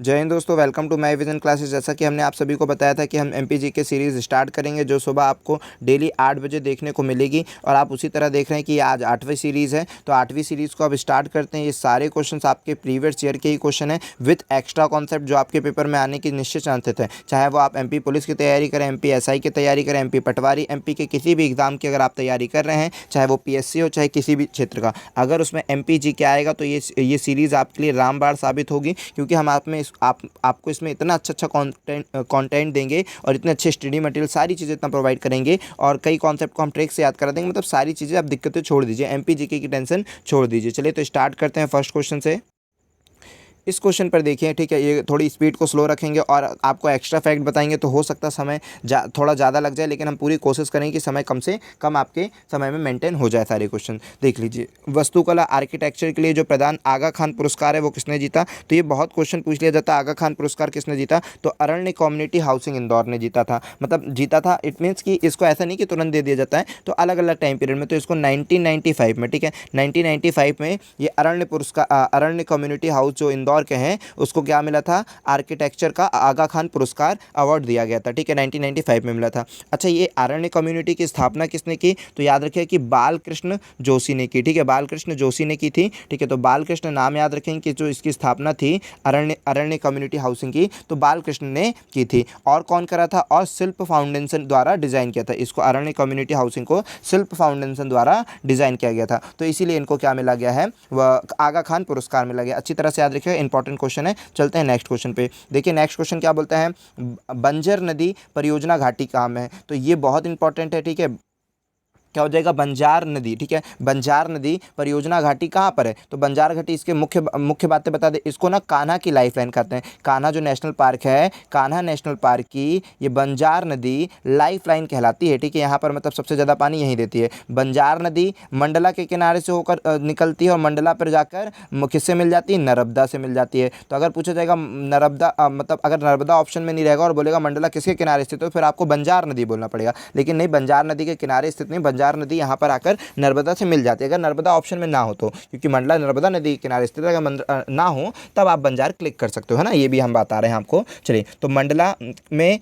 जय हिंद दोस्तों, welcome to my vision classes. जैसा कि हमने आप सभी को बताया था कि हम एमपीजी के सीरीज़ स्टार्ट करेंगे जो सुबह आपको डेली 8 बजे देखने को मिलेगी। और आप उसी तरह देख रहे हैं कि ये आज 8वीं सीरीज़ है। तो 8वीं सीरीज़ को अब स्टार्ट करते हैं। ये सारे क्वेश्चंस आपके प्रीवियस ईयर के ही क्वेश्चन हैं विथ एक्स्ट्रा कॉन्सेप्ट जो आपके पेपर में आने की निश्चित चांसेस है। चाहे वो आप एमपी पुलिस की तैयारी करें, एमपी एसआई की तैयारी करें, एमपी पटवारी, एमपी के किसी भी एग्जाम की अगर आप तैयारी कर रहे हैं, चाहे वो पीएससी हो चाहे किसी भी क्षेत्र का, अगर उसमें एमपीजी के आएगा तो ये सीरीज़ आपके लिए रामबाण साबित होगी। क्योंकि हम आपको इसमें इतना अच्छा कंटेंट देंगे और इतने अच्छे स्टडी मटेरियल, सारी चीज़ें इतना प्रोवाइड करेंगे और कई कॉन्सेप्ट को हम ट्रिक से याद करा देंगे। मतलब सारी चीज़ें आप दिक्कतें छोड़ दीजिए, एमपीजीके की टेंशन छोड़ दीजिए। चलिए तो स्टार्ट करते हैं फर्स्ट क्वेश्चन से। इस क्वेश्चन पर देखिए, ठीक है, ये थोड़ी स्पीड को स्लो रखेंगे और आपको एक्स्ट्रा फैक्ट बताएंगे तो हो सकता है समय थोड़ा ज़्यादा लग जाए, लेकिन हम पूरी कोशिश करेंगे कि समय कम से कम आपके समय में मेंटेन हो जाए। सारे क्वेश्चन देख लीजिए। वास्तुकला आर्किटेक्चर के लिए जो प्रदान आगा खान पुरस्कार है वो किसने जीता? तो ये बहुत क्वेश्चन पूछ लिया जाता है, आगा खान पुरस्कार किसने जीता? तो अरण्य कम्युनिटी हाउसिंग इंदौर ने जीता था। मतलब जीता था, इट मीन्स कि इसको ऐसा नहीं कि तुरंत दे दिया जाता है, तो अलग अलग टाइम पीरियड में। तो इसको 1995 में, ठीक है, 1995 में ये अरण्य कम्युनिटी हाउस जो इंदौर के हैं उसको क्या मिला था? आर्किटेक्चर का आगा खान पुरस्कार अवार्ड दिया गया था। ठीक है, 1995 में मिला था। अच्छा, ये अरण्य कम्युनिटी की स्थापना किसने की? तो याद रखिए कि बालकृष्ण जोशी ने की। ठीक है, बालकृष्ण जोशी ने की थी। ठीक है, तो बालकृष्ण नाम याद रखेंगे कि जो इसकी स्थापना थी अरण्य कम्युनिटी हाउसिंग की, तो बालकृष्ण ने की थी। और कौन करा था? और शिल्प फाउंडेशन द्वारा डिजाइन किया था इसको। अरण्य कम्युनिटी हाउसिंग को शिल्प फाउंडेशन द्वारा डिजाइन किया गया था, तो इसीलिए इनको क्या मिला गया है? वह आगा खान पुरस्कार मिला गया। अच्छी तरह से याद रखिए, इंपॉर्टेंट क्वेश्चन है। चलते हैं नेक्स्ट क्वेश्चन पे। देखिए नेक्स्ट क्वेश्चन क्या बोलता है? बंजर नदी परियोजना घाटी कहाँ में है? तो ये बहुत इंपॉर्टेंट है। ठीक है, क्या हो जाएगा? बंजार नदी। ठीक है, बंजार नदी परियोजना घाटी कहाँ पर है? तो बंजार घाटी, इसके मुख्य बातें बता दे। इसको ना कान्हा की लाइफ लाइन कहते हैं। कान्हा जो नेशनल पार्क है, कान्हा नेशनल पार्क की ये बंजार नदी लाइफ लाइन कहलाती है। ठीक है, यहाँ पर मतलब सबसे ज़्यादा पानी यहीं देती है। बंजार नदी मंडला के किनारे से होकर निकलती है और मंडला पर जाकर किससे मिल जाती है? नर्मदा से मिल जाती है। तो अगर पूछा जाएगा नर्मदा, मतलब अगर नर्मदा ऑप्शन में नहीं रहेगा और बोलेगा मंडला किसके किनारे स्थित, तो फिर आपको बंजार नदी बोलना पड़ेगा। लेकिन नहीं, बंजार नदी के किनारे स्थित नहीं, बंजार नदी यहाँ पर आकर नर्मदा से मिल जाती है। अगर नर्मदा ऑप्शन में ना हो तो, क्योंकि मंडला नर्मदा नदी के किनारे स्थित है, अगर ना हो तब आप बंजार क्लिक कर सकते हो, है ना। ये भी हम बता रहे हैं आपको। चलिए, तो मंडला में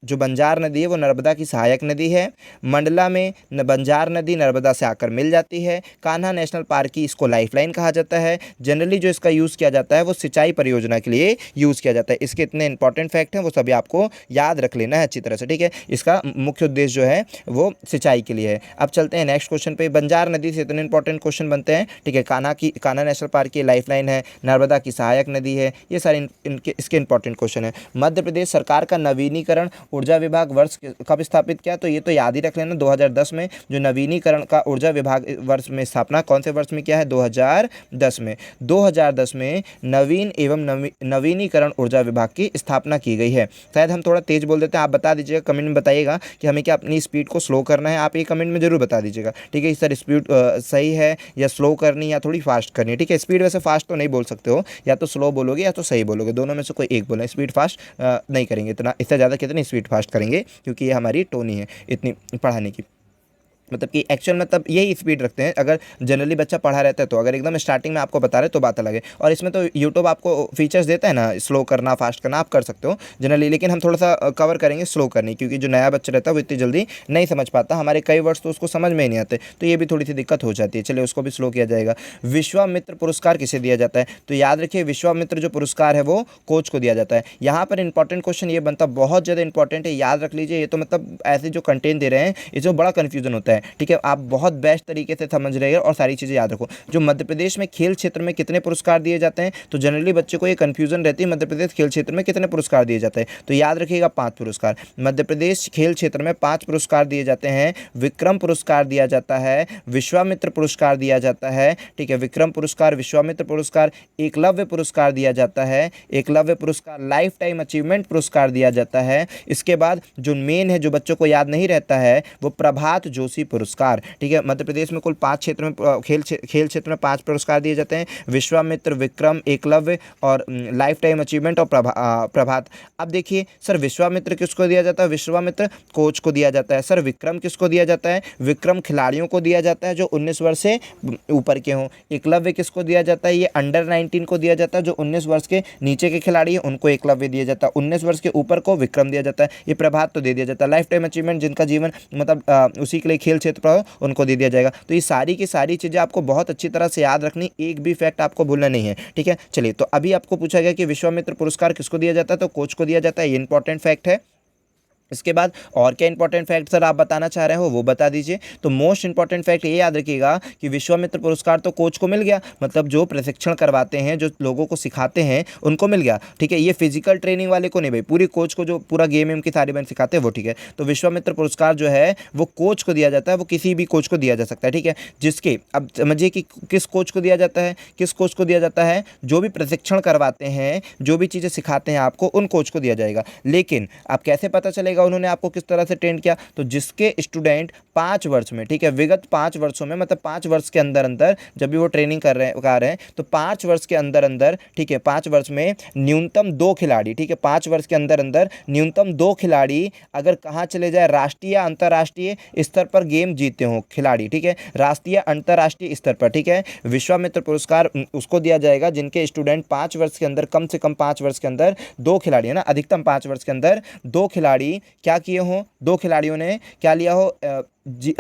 जो बंजार नदी है वो नर्मदा की सहायक नदी है। मंडला में बंजार नदी नर्मदा से आकर मिल जाती है। कान्हा नेशनल पार्क की इसको लाइफलाइन कहा जाता है। जनरली जो इसका यूज़ किया जाता है वो सिंचाई परियोजना के लिए यूज़ किया जाता है। इसके इतने इंपॉर्टेंट फैक्ट हैं वो सभी आपको याद रख लेना है अच्छी तरह से। ठीक है, इसका मुख्य उद्देश्य जो है वो सिंचाई के लिए है। अब चलते हैं नेक्स्ट क्वेश्चन पे। बंजार नदी से इतने इंपॉर्टेंट क्वेश्चन बनते हैं। ठीक है, कान्हा नेशनल पार्क की लाइफलाइन है, नर्मदा की सहायक नदी है, ये सारे इसके इंपॉर्टेंट क्वेश्चन है। मध्य प्रदेश सरकार का नवीनीकरण ऊर्जा विभाग वर्ष कब स्थापित किया? तो ये तो याद ही रख लेना, 2010 में जो नवीनीकरण का ऊर्जा विभाग वर्ष में स्थापना कौन से वर्ष में किया है? 2010 में। 2010 में नवीन एवं नवीनीकरण ऊर्जा विभाग की स्थापना की गई है। शायद हम थोड़ा तेज बोल देते हैं, आप बता दीजिएगा, कमेंट में बताइएगा कि हमें क्या अपनी स्पीड को स्लो करना है। आप ये कमेंट में जरूर बता दीजिएगा। ठीक है, सर स्पीड सही है या स्लो करनी या थोड़ी फास्ट करनी है? ठीक है, स्पीड वैसे फास्ट तो नहीं बोल सकते हो, या तो स्लो बोलोगे या तो सही बोलोगे, दोनों में से कोई एक बोलना। स्पीड फास्ट नहीं करेंगे, इतना इससे ज़्यादा कितनी स्पीड फास्ट करेंगे, क्योंकि ये हमारी टोन ही है इतनी पढ़ाने की। मतलब कि एक्चुअल में तब यही स्पीड रखते हैं अगर जनरली बच्चा पढ़ा रहता है तो। अगर एकदम स्टार्टिंग में आपको बता रहे तो बात अलग है। और इसमें तो यूट्यूब आपको फीचर्स देता है ना, स्लो करना फास्ट करना, आप कर सकते हो जनरली। लेकिन हम थोड़ा सा कवर करेंगे स्लो करनी, क्योंकि जो नया बच्चा रहता है वो इतनी जल्दी नहीं समझ पाता। हमारे कई वर्ड्स तो उसको समझ में ही नहीं आते, तो ये भी थोड़ी सी दिक्कत हो जाती है। चलिए, उसको भी स्लो किया जाएगा। विश्वामित्र पुरस्कार किसे दिया जाता है? तो याद रखिए, विश्वामित्र जो पुरस्कार है वो कोच को दिया जाता है। यहाँ पर इंपॉर्टेंट क्वेश्चन ये बनता है, बहुत ज़्यादा इंपॉर्टेंट है, याद रख लीजिए। ये तो मतलब ऐसे जो कंटेंट दे रहे हैं इसमें बड़ा कन्फ्यूजन होता है। ठीक है, आप बहुत बेस्ट तरीके से समझ रहे हैं और सारी चीज़ें याद रखो। जो मध्य प्रदेश में खेल क्षेत्र में कितने पुरस्कार दिए जाते हैं? तो जनरली बच्चे को ये कन्फ्यूजन रहती है, मध्य प्रदेश खेल क्षेत्र में कितने पुरस्कार दिए जाते हैं? तो याद रखिएगा 5 पुरस्कार। मध्य प्रदेश खेल क्षेत्र में 5 पुरस्कार दिए जाते हैं। विक्रम पुरस्कार दिया जाता है, विश्वामित्र पुरस्कार दिया जाता है। ठीक है, विक्रम पुरस्कार, विश्वामित्र पुरस्कार, एकलव्य पुरस्कार दिया जाता है, एकलव्य पुरस्कार, लाइफ टाइम अचीवमेंट पुरस्कार दिया जाता है। इसके बाद जो मेन है, जो बच्चों को याद नहीं रहता है, वो प्रभात जोशी राष्ट्रीय पुरस्कार। ठीक है, मध्य प्रदेश में कुल 5 क्षेत्र में खेल क्षेत्र में 5 पुरस्कार दिए जाते हैं, विश्वामित्र, विक्रम, एकलव्य और लाइफ टाइम अचीवमेंट और प्रभात। अब देखिए सर, विश्वामित्र किसको दिया जाता है? विश्वामित्र कोच को दिया जाता है। सर विक्रम किसको दिया जाता है? विक्रम खिलाड़ियों को दिया जाता है जो 19 वर्ष से ऊपर के हों। एकलव्य किसको दिया जाता है? ये अंडर 19 को दिया जाता है, जो 19 वर्ष के नीचे के खिलाड़ी हैं उनको एकलव्य दिया जाता है, 19 वर्ष के ऊपर को विक्रम दिया जाता है। ये प्रभात तो दे दिया जाता है। लाइफ टाइम अचीवमेंट जिनका जीवन मतलब उसी के लिए खेल क्षेत्र पर हो उनको दे दिया जाएगा। तो ये सारी की सारी चीज़ें आपको बहुत अच्छी तरह से याद रखनी, एक भी फैक्ट आपको भूलना नहीं है। ठीक है, चलिए तो अभी आपको पूछा गया कि विश्वामित्र पुरस्कार किसको दिया जाता है, तो कोच को दिया जाता है। ये इंपॉर्टेंट फैक्ट है। इसके बाद और क्या इंपॉर्टेंट फैक्ट सर आप बताना चाह रहे हो वो बता दीजिए। तो मोस्ट इंपॉर्टेंट फैक्ट ये याद रखिएगा कि विश्वामित्र पुरस्कार तो कोच को मिल गया, मतलब जो प्रशिक्षण करवाते हैं, जो लोगों को सिखाते हैं उनको मिल गया। ठीक है, ये फिजिकल ट्रेनिंग वाले को नहीं भाई, पूरी कोच को जो पूरा गेम की सारी बन सिखाते हैं वो। ठीक है, तो विश्वामित्र पुरस्कार जो है वो कोच को दिया जाता है, वो किसी भी कोच को दिया जा सकता है। ठीक है, जिसके अब समझिए कि किस कोच को दिया जाता है, किस कोच को दिया जाता है? जो भी प्रशिक्षण करवाते हैं, जो भी चीज़ें सिखाते हैं आपको, उन कोच को दिया जाएगा। लेकिन अब कैसे पता चलेगा उन्होंने आपको किस तरह से ट्रेन किया? तो जिसके स्टूडेंट 5 वर्ष में, ठीक है, विगत 5 वर्षों में, मतलब 5 वर्ष के अंदर अंदर जब भी वो ट्रेनिंग कर रहे हैं तो 5 वर्ष के अंदर अंदर, ठीक है, 5 वर्ष में न्यूनतम 2 खिलाड़ी, ठीक है, 5 वर्ष के अंदर अंदर न्यूनतम 2 खिलाड़ी अगर कहाँ चले जाए, राष्ट्रीय या अंतर्राष्ट्रीय स्तर पर गेम जीते हों खिलाड़ी। ठीक है, राष्ट्रीय अंतर्राष्ट्रीय स्तर पर। ठीक है, विश्वामित्र पुरस्कार उसको दिया जाएगा जिनके स्टूडेंट 5 वर्ष के अंदर, कम से कम 5 वर्ष के अंदर 2 खिलाड़ी, है ना, अधिकतम 5 वर्ष के अंदर 2 खिलाड़ी क्या किए हों, 2 खिलाड़ियों ने क्या लिया हो,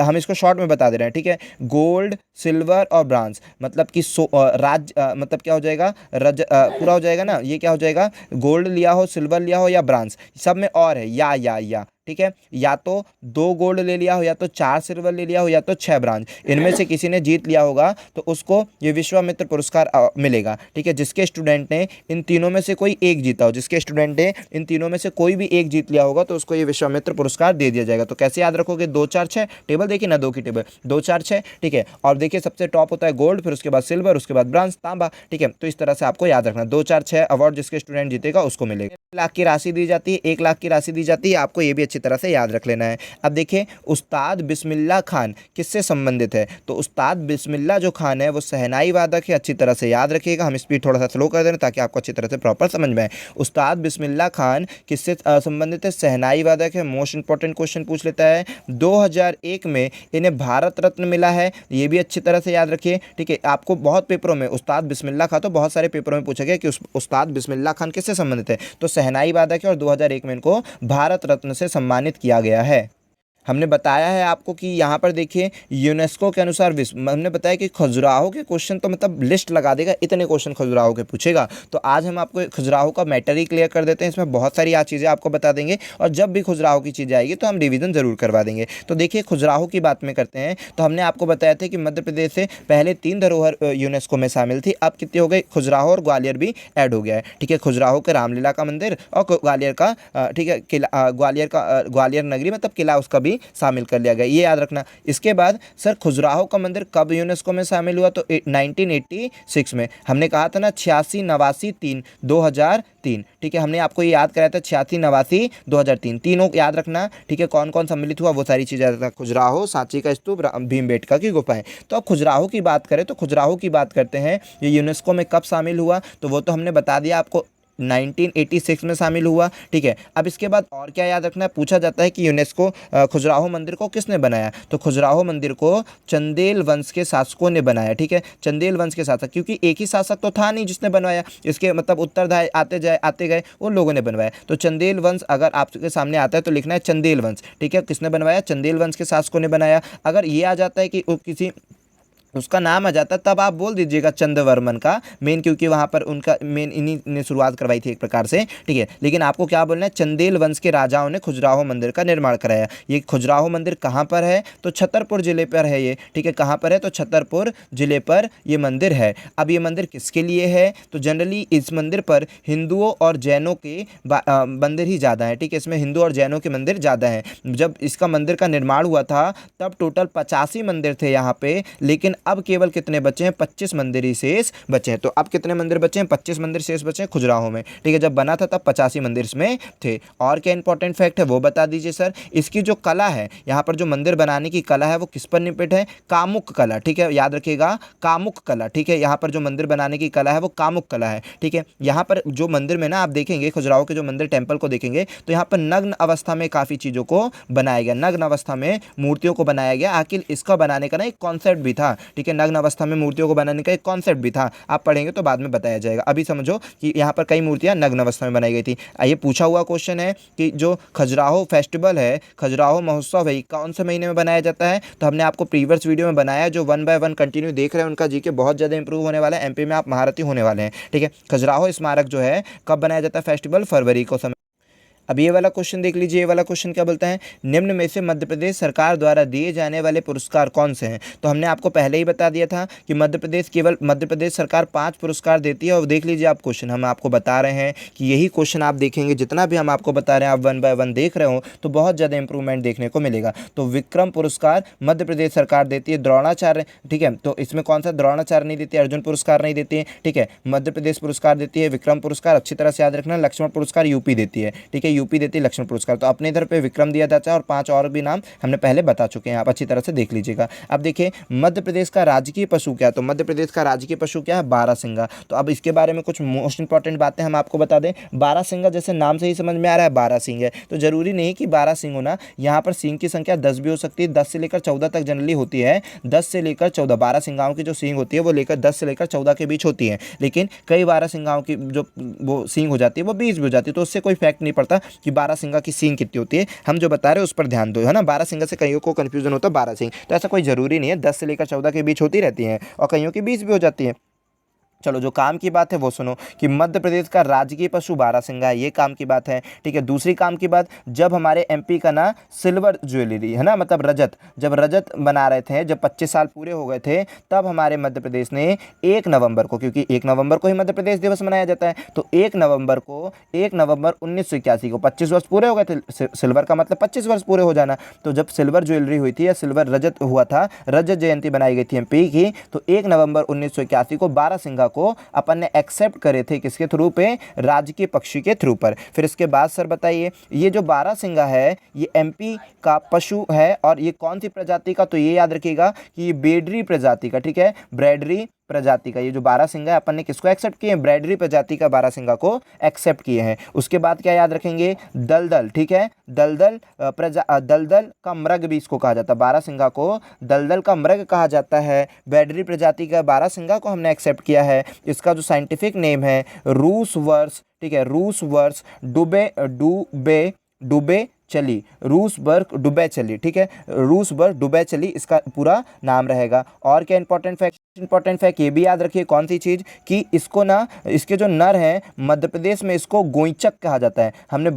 हम इसको शॉर्ट में बता दे रहे हैं। ठीक है, गोल्ड, सिल्वर और ब्रांज, मतलब कि मतलब क्या हो जाएगा, पूरा हो जाएगा ना, ये क्या हो जाएगा, गोल्ड लिया हो, सिल्वर लिया हो या ब्रांज, सब में और है या। ठीक है, या तो 2 गोल्ड ले लिया हो, या तो 4 सिल्वर ले लिया हो, या तो 6 ब्रांज, इनमें से किसी ने जीत लिया होगा तो उसको ये विश्वामित्र पुरस्कार मिलेगा। ठीक है, जिसके स्टूडेंट ने इन तीनों में से कोई एक जीता हो, जिसके स्टूडेंट ने इन तीनों में से कोई भी एक जीत लिया होगा तो उसको ये विश्वामित्र पुरस्कार दे दिया जाएगा। तो कैसे याद रखोगे? 2 4 6 टेबल देखिए ना, 2 की टेबल, 2 4 6। ठीक है, और देखिए सबसे टॉप होता है गोल्ड, फिर उसके बाद सिल्वर, उसके बाद ब्रांज, तांबा। ठीक है, तो इस तरह से आपको याद रखना, 2 4 6 अवार्ड जिसके स्टूडेंट जीतेगा उसको मिलेगा। 1 लाख की राशि दी जाती है, 1 लाख की राशि दी जाती है, आपको ये भी अच्छी तरह से याद रख लेना है। अब देखिए उस्ताद बिस्मिल्लाह खान किससे संबंधित है? तो उस्ताद बिस्मिल्लाह जो खान है वो शहनाई वादक है, अच्छी तरह से याद रखिएगा। हम स्पीड थोड़ा सा स्लो कर देना ताकि आपको अच्छी तरह से प्रॉपर समझ में आए। उस्ताद बिस्मिल्लाह खान किससे संबंधित है? शहनाई वादक है। मोस्ट इंपॉर्टेंट क्वेश्चन पूछ लेता है। 2001 में इन्हें भारत रत्न मिला है, ये भी अच्छी तरह से याद रखिए। ठीक है, आपको बहुत पेपरों में उस्ताद बिस्मिल्लाह खान, तो बहुत सारे पेपरों में पूछा गया कि उस्ताद बिस्मिल्लाह खान किससे संबंधित है, तो शहनाई वादक है, और 2001 में इनको भारत रत्न से सम्मानित किया गया है। हमने बताया है आपको कि यहाँ पर देखिए यूनेस्को के अनुसार हमने बताया कि खजुराहो के क्वेश्चन तो मतलब लिस्ट लगा देगा, इतने क्वेश्चन खजुराहो के पूछेगा। तो आज हम आपको खजुराहो का मैटर ही क्लियर कर देते हैं, इसमें बहुत सारी चीज़ें आपको बता देंगे, और जब भी खजुराहो की चीज़ आएगी तो हम रिवीजन जरूर करवा देंगे। तो देखिए खजुराहो की बात में करते हैं, तो हमने आपको बताया था कि मध्य प्रदेश से पहले 3 धरोहर यूनेस्को में शामिल थी, अब कितनी हो गई, खजुराहो और ग्वालियर भी ऐड हो गया है। ठीक है, खजुराहो के रामलीला का मंदिर और ग्वालियर का ठीक है किला, ग्वालियर नगरी मतलब किला उसका भी शामिल कर लिया गया, ये याद रखना। इसके बाद सर खजुराहो का मंदिर कब यूनेस्को में शामिल हुआ, तो 1986 में। हमने कहा था ना 86 89 3 2003। ठीक है, हमने आपको ये याद कराया था 86 89 2003, तीनों याद रखना। ठीक है, कौन कौन सम्मिलित हुआ वो सारी चीज़ें याद रखना। खजुराहो, सांची का स्तूप, भीमबेटका की गुफाएं। तो अब खजुराहो की बात करें तो खजुराहो की बात करते हैं, ये यूनेस्को में कब शामिल हुआ, तो वो तो हमने बता दिया आपको 1986 में शामिल हुआ। ठीक है, अब इसके बाद और क्या याद रखना है, पूछा जाता है कि यूनेस्को खजुराहो मंदिर को किसने बनाया, तो खजुराहो मंदिर को चंदेल वंश के शासकों ने बनाया। ठीक है, चंदेल वंश के शासक, क्योंकि एक ही शासक तो था नहीं जिसने बनवाया, इसके मतलब उत्तरदायी आते गए उन लोगों ने बनवाया। तो चंदेल वंश अगर आपके सामने आता है तो लिखना है चंदेल वंश। ठीक है, किसने बनवाया, चंदेल वंश के शासकों ने बनाया। अगर ये आ जाता है कि किसी उसका नाम आ जाता है तब आप बोल दीजिएगा चंद्रवर्मन का मेन, क्योंकि वहाँ पर उनका मेन इन्हीं ने शुरुआत करवाई थी एक प्रकार से। ठीक है, लेकिन आपको क्या बोलना है, चंदेल वंश के राजाओं ने खजुराहो मंदिर का निर्माण कराया। ये खजुराहो मंदिर कहाँ पर है, तो छतरपुर जिले पर है ये। ठीक है, कहाँ पर है, तो छतरपुर जिले पर ये मंदिर है। अब ये मंदिर किसके लिए है, तो जनरली इस मंदिर पर हिंदुओं और जैनों के मंदिर ही ज़्यादा है। ठीक है, इसमें हिंदू और जैनों के मंदिर ज़्यादा हैं। जब इसका मंदिर का निर्माण हुआ था तब टोटल 85 मंदिर थे यहाँ पे, लेकिन अब केवल कितने बचे हैं, 25 मंदिर ही शेष बचे हैं। तो अब कितने मंदिर बचे हैं, 25 मंदिर शेष बचे हैं खजुराहो में, ठीक है। जब बना था तब 85 मंदिर इसमें थे। और क्या इंपॉर्टेंट फैक्ट है वो बता दीजिए सर। इसकी जो कला है, यहाँ पर जो मंदिर बनाने की कला है वो किस पर निपिट है, कामुक कला, ठीक है, याद रखिएगा, कामुक कला, ठीक है। यहाँ पर जो मंदिर बनाने की कला है वो कामुक कला है, ठीक है। यहाँ पर जो मंदिर में ना आप देखेंगे, खजुराहो के जो मंदिर टेम्पल को देखेंगे तो यहाँ पर नग्न अवस्था में काफ़ी चीज़ों को बनाया गया, नग्न अवस्था में मूर्तियों को बनाया गया। आखिर इसका बनाने का ना एक कॉन्सेप्ट भी था, ठीक है, नग्न अवस्था में मूर्तियों को बनाने का एक कॉन्सेप्ट भी था। आप पढ़ेंगे तो बाद में बताया जाएगा। अभी समझो कि यहाँ पर कई मूर्तियाँ नग्न अवस्था में बनाई गई थी। ये पूछा हुआ क्वेश्चन है कि जो खजुराहो फेस्टिवल है, खजुराहो महोत्सव है, कौन से महीने में बनाया जाता है। तो हमने आपको प्रीवियस वीडियो में बनाया, जो 1 बाय 1 कंटिन्यू देख रहे हैं उनका जीके बहुत ज़्यादा इंप्रूव होने वाला है, एमपी में आप महारथी होने वाले हैं, ठीक है। खजुराहो स्मारक जो है कब बनाया जाता है फेस्टिवल, फरवरी को समय। अब ये वाला क्वेश्चन देख लीजिए, ये वाला क्वेश्चन क्या बोलता है, निम्न में से मध्य प्रदेश सरकार द्वारा दिए जाने वाले पुरस्कार कौन से हैं। तो हमने आपको पहले ही बता दिया था कि मध्य प्रदेश सरकार 5 पुरस्कार देती है। और देख लीजिए आप क्वेश्चन, हम आपको बता रहे हैं कि यही क्वेश्चन आप देखेंगे, जितना भी हम आपको बता रहे हैं आप 1 बाय 1 देख रहे हो तो बहुत ज़्यादा इंप्रूवमेंट देखने को मिलेगा। तो विक्रम पुरस्कार मध्य प्रदेश सरकार देती है, द्रोणाचार्य, ठीक है, तो इसमें कौन सा, द्रोणाचार्य नहीं देती है, अर्जुन पुरस्कार नहीं देती है, ठीक है, मध्य प्रदेश पुरस्कार देती है, विक्रम पुरस्कार अच्छी तरह से याद रखना, लक्ष्मण पुरस्कार यूपी देती है, ठीक है, यूपी देती है लक्ष्मण पुरस्कार। तो अपने इधर पे विक्रम दिया जाता है और 5 और भी नाम हमने पहले बता चुके हैं, आप अच्छी तरह से देख लीजिएगा। अब देखिए मध्य प्रदेश का राजकीय पशु क्या है, तो मध्य प्रदेश का राजकीय पशु क्या है, बारहसिंगा। तो अब इसके बारे में कुछ मोस्ट इंपॉर्टेंट बातें हम आपको बता दें। बारहसिंगा जैसे नाम से ही समझ में आ रहा है 12 सिंह है, तो जरूरी नहीं कि 12 सिंह होना, यहाँ पर सिंह की संख्या 10 भी हो सकती है, 10 से लेकर 14 तक जनरली होती है, 10 से लेकर 14 12 सिंगाओं की जो सिंह होती है वो लेकर 10 से लेकर 14 के बीच होती है। लेकिन कई 12 सिंगाओं की जो वो सिंह हो जाती है वो 20 भी हो जाती है, तो उससे कोई फैक्ट नहीं पड़ता कि 12 सिंगा की सिंह कितनी होती है। हम जो बता रहे हैं उस पर ध्यान दो, है ना। 12 सिंगा से कईयों को कंफ्यूजन होता है 12 सिंह, तो ऐसा कोई जरूरी नहीं है, 10 से लेकर 14 के बीच होती रहती हैं और कईयों की 20 भी हो जाती है। चलो जो काम की बात है वो सुनो कि मध्य प्रदेश का राजकीय पशु बारहसिंगा है, ये काम की बात है, ठीक है। दूसरी काम की बात, जब हमारे एमपी का ना सिल्वर ज्वेलरी है ना, मतलब रजत, जब रजत बना रहे थे, जब 25 साल पूरे हो गए थे, तब हमारे मध्य प्रदेश ने 1 नवंबर को, क्योंकि 1 नवंबर को ही मध्य प्रदेश दिवस मनाया जाता है, तो 1 नवंबर 1981 को 25 वर्ष पूरे हो गए थे। सिल्वर का मतलब 25 वर्ष पूरे हो जाना। तो जब सिल्वर ज्वेलरी हुई थी या सिल्वर रजत हुआ था, रजत जयंती बनाई गई थी एमपी की, तो 1 नवंबर 1981 को बारहसिंगा को अपन ने एक्सेप्ट करे थे, किसके थ्रू पे, राजकीय पक्षी के थ्रू पर। फिर इसके बाद सर बताइए, ये जो बारहसिंगा है ये एमपी का पशु है और ये कौन सी प्रजाति का, तो ये याद रखिएगा कि ये बेडरी प्रजाति का, ठीक है, ब्रैडरी प्रजाति का। ये जो बारहसिंगा है अपन ने किसको एक्सेप्ट किए हैं, ब्रैडरी प्रजाति का बारहसिंगा को एक्सेप्ट किए हैं। उसके बाद क्या याद रखेंगे, दलदल, ठीक है, दलदल दलदल का मृग भी इसको कहा जाता है, बारहसिंगा को दलदल का मृग कहा जाता है। ब्रैडरी प्रजाति का बारहसिंगा को हमने एक्सेप्ट किया है। इसका जो साइंटिफिक नेम है रूस वर्स, ठीक है, रूस वर्स डुबे चली, रूस बर्ग डुबे चली, ठीक है, रूस बर्ग डुबे चली इसका पूरा नाम रहेगा। और क्या इंपॉर्टेंट फैक्ट ये भी याद रखिए, कौन सी चीज़, कि इसको ना, इसके जो नर हैं मध्य प्रदेश में इसको गोइचक कहा जाता है। हमने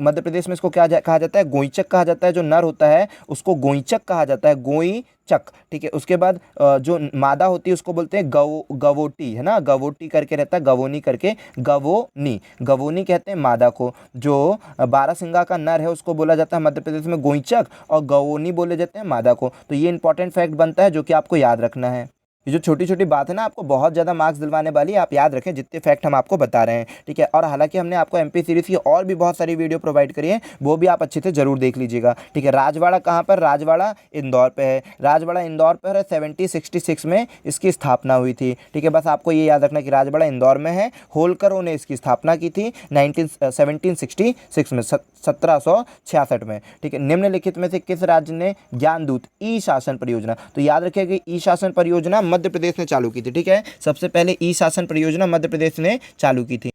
मध्य प्रदेश में इसको क्या कहा जाता है, गोइचक कहा जाता है। जो नर होता है उसको गोइचक कहा जाता है, गोइचक, ठीक है। उसके बाद जो मादा होती है उसको बोलते हैं गवोटी, है ना, गवोटी करके रहता है, गवोनी करके, गवोनी कहते हैं मादा को। जो बारहसिंगा का नर है उसको बोला जाता है मध्य प्रदेश में गोइचक और गवोनी बोले जाते हैं मादा को। तो ये इंपॉर्टेंट फैक्ट बनता है जो कि आपको याद रखना है। ये जो छोटी छोटी बात है ना आपको बहुत ज़्यादा मार्क्स दिलवाने वाली है, आप याद रखें जितने फैक्ट हम आपको बता रहे हैं, ठीक है। और हालांकि हमने आपको एमपी सीरीज़ की और भी बहुत सारी वीडियो प्रोवाइड करी है, वो भी आप अच्छे से जरूर देख लीजिएगा, ठीक है। राजवाड़ा कहाँ पर, राजवाड़ा इंदौर पे है, राजवाड़ा इंदौर पर है, 1766 में इसकी स्थापना हुई थी, ठीक है। बस आपको ये याद रखना कि राजवाड़ा इंदौर में है। होलकरों ने इसकी स्थापना की थी 1766 में, 1766 में, ठीक है। निम्नलिखित में से किस राज्य ने ज्ञानदूत ई शासन परियोजना, तो याद रखिएगा कि ई शासन परियोजना मध्य प्रदेश ने चालू की थी, ठीक है। सबसे पहले ई शासन परियोजना मध्य प्रदेश ने चालू की थी।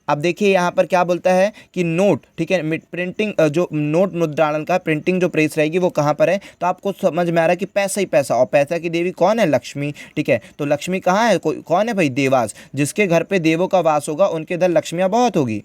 अब देखिए यहाँ पर क्या बोलता है कि नोट, ठीक है, प्रिंटिंग, जो नोट मुद्रारण का प्रिंटिंग जो प्रेस रहेगी वो कहाँ पर है, तो आपको समझ में आ रहा है कि पैसा ही पैसा, और पैसा की देवी कौन है, लक्ष्मी, ठीक है। तो लक्ष्मी कहाँ है, कौन है भाई, देवास, जिसके घर पे देवों का वास होगा उनके इधर लक्ष्मियाँ बहुत होगी।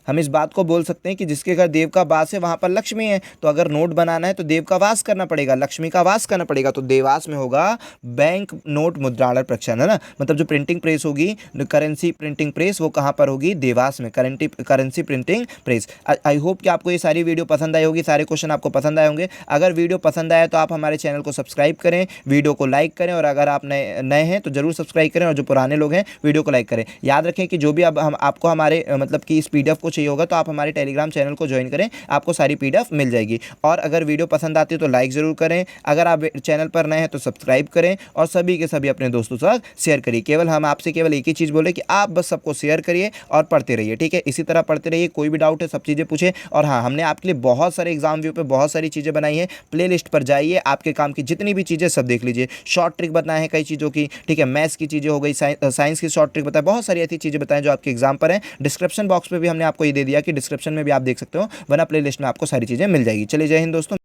हम इस बात को बोल सकते हैं कि जिसके घर देव का वास है वहाँ पर लक्ष्मी है। तो अगर नोट बनाना है तो देव का वास करना पड़ेगा, लक्ष्मी का वास करना पड़ेगा। तो देवास में होगा बैंक नोट मुद्रारण प्रक्षालन, है ना। मतलब जो प्रिंटिंग प्रेस होगी, करेंसी प्रिंटिंग प्रेस, वो कहाँ पर होगी? देवास में, currency printing press. I hope कि आपको ये सारी वीडियो पसंद आई होगी, सारे क्वेश्चन आपको पसंद आए होंगे। अगर वीडियो पसंद आया तो आप हमारे चैनल को सब्सक्राइब करें, वीडियो को लाइक करें, और अगर आप नए हैं तो जरूर सब्सक्राइब करें, और जो पुराने लोग हैं वीडियो को लाइक करें। याद रखें कि जो भी अब हम आपको हमारे मतलब कि इस पीडीएफ को चाहिए होगा तो आप हमारे टेलीग्राम चैनल को ज्वाइन करें, आपको सारी पीडीएफ मिल जाएगी। और अगर वीडियो पसंद आती है तो लाइक ज़रूर करें, अगर आप चैनल पर नए हैं तो सब्सक्राइब करें, और सभी के सभी अपने दोस्तों के साथ शेयर करिए। केवल हम आपसे केवल एक ही चीज़ बोले कि आप बस सबको शेयर करिए और पढ़ते रहिए, ठीक है। इसी तरह पढ़ते रहिए, कोई भी डाउट है सब चीज़ें पूछे। और हाँ, हमने आपके लिए बहुत सारे एग्जाम व्यू पे बहुत सारी चीज़ें बनाई हैं, प्ले लिस्ट पर जाइए, आपके काम की जितनी भी चीज़ें सब देख लीजिए। शॉर्ट ट्रिक बताए हैं कई चीज़ों की, ठीक है, मैथ्स की चीज़ें हो गई, साइंस की शॉर्ट ट्रिक बताए, बहुत सारी ऐसी चीज़ें बताएं जो आपके एग्जाम पर हैं। डिस्क्रिप्शन बॉक्स पे भी हमने आपको ये दे दिया कि डिस्क्रिप्शन में भी आप देख सकते हो, वरना प्ले लिस्ट में आपको सारी चीज़ें मिल जाएगी। चलिए, जय हिंद दोस्तों।